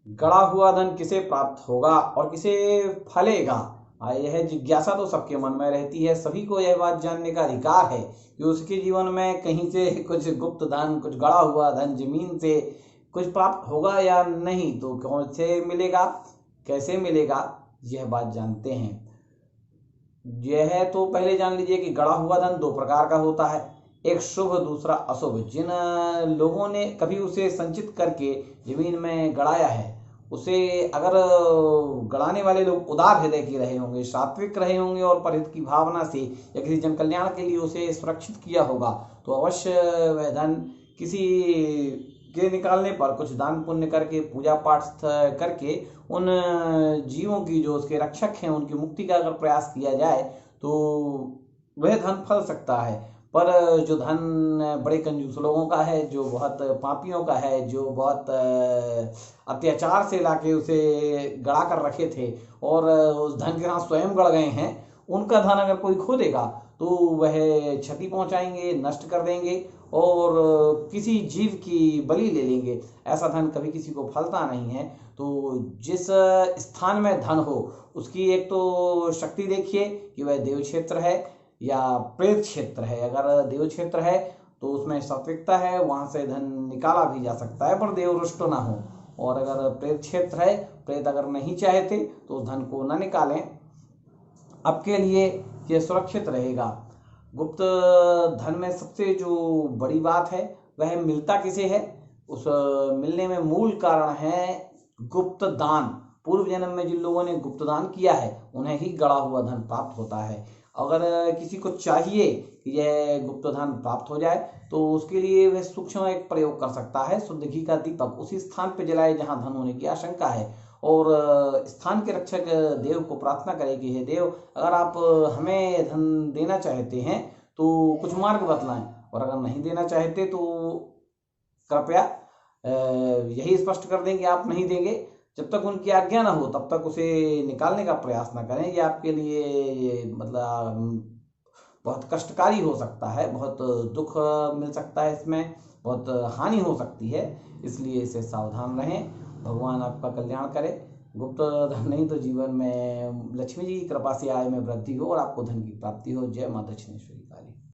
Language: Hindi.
गड़ा हुआ धन किसे प्राप्त होगा और किसे फलेगा, यह जिज्ञासा तो सबके मन में रहती है। सभी को यह बात जानने का अधिकार है कि उसके जीवन में कहीं से कुछ गुप्त धन, कुछ गड़ा हुआ धन, जमीन से कुछ प्राप्त होगा या नहीं, तो कौन से मिलेगा, कैसे मिलेगा, यह बात जानते हैं। यह तो पहले जान लीजिए कि गड़ा हुआ धन दो प्रकार का होता है, एक शुभ, दूसरा अशुभ। जिन लोगों ने कभी उसे संचित करके जमीन में गड़ाया है, उसे अगर गड़ाने वाले लोग उदार हृदय के रहे होंगे, सात्विक रहे होंगे और परहित की भावना से या किसी जन कल्याण के लिए उसे सुरक्षित किया होगा, तो अवश्य वह धन किसी के निकालने पर कुछ दान पुण्य करके, पूजा पाठ करके, उन जीवों की जो उसके रक्षक हैं उनकी मुक्ति का अगर प्रयास किया जाए तो वह धन फल सकता है। पर जो धन बड़े कंजूस लोगों का है, जो बहुत पापियों का है, जो बहुत अत्याचार से लाके उसे गड़ा कर रखे थे और उस धन के साथ स्वयं गड़ गए हैं, उनका धन अगर कोई खो देगा तो वह क्षति पहुंचाएंगे, नष्ट कर देंगे और किसी जीव की बलि ले लेंगे। ऐसा धन कभी किसी को फलता नहीं है। तो जिस स्थान में धन हो उसकी एक तो शक्ति देखिए कि वह देव क्षेत्र है या प्रेत क्षेत्र है। अगर देव क्षेत्र है तो उसमें सात्विकता है, वहां से धन निकाला भी जा सकता है पर देव रुष्ट ना हो। और अगर प्रेत क्षेत्र है, प्रेत अगर नहीं चाहते तो उस धन को न निकालें, आपके लिए यह सुरक्षित रहेगा। गुप्त धन में सबसे जो बड़ी बात है वह मिलता किसे है, उस मिलने में मूल कारण है गुप्त दान। पूर्व जन्म में जिन लोगों ने गुप्त दान किया है उन्हें ही गड़ा हुआ धन प्राप्त होता है। अगर किसी को चाहिए कि यह गुप्त धन प्राप्त हो जाए तो उसके लिए वह सूक्ष्म एक प्रयोग कर सकता है। शुद्ध घी का दीपक उसी स्थान पर जलाए जहां धन होने की आशंका है और स्थान के रक्षक देव को प्रार्थना करें कि हे देव, अगर आप हमें धन देना चाहते हैं तो कुछ मार्ग बतलाएं, और अगर नहीं देना चाहते तो कृपया यही स्पष्ट कर दें कि आप नहीं देंगे। जब तक उनकी आज्ञा ना हो तब तक उसे निकालने का प्रयास ना करें। ये आपके लिए मतलब बहुत कष्टकारी हो सकता है, बहुत दुख मिल सकता है, इसमें बहुत हानि हो सकती है, इसलिए इसे सावधान रहें। भगवान आपका कल्याण करे। गुप्त धन नहीं तो जीवन में लक्ष्मी जी की कृपा से आय में वृद्धि हो और आपको धन की प्राप्ति हो। जय मां दक्षिणेश्वरी।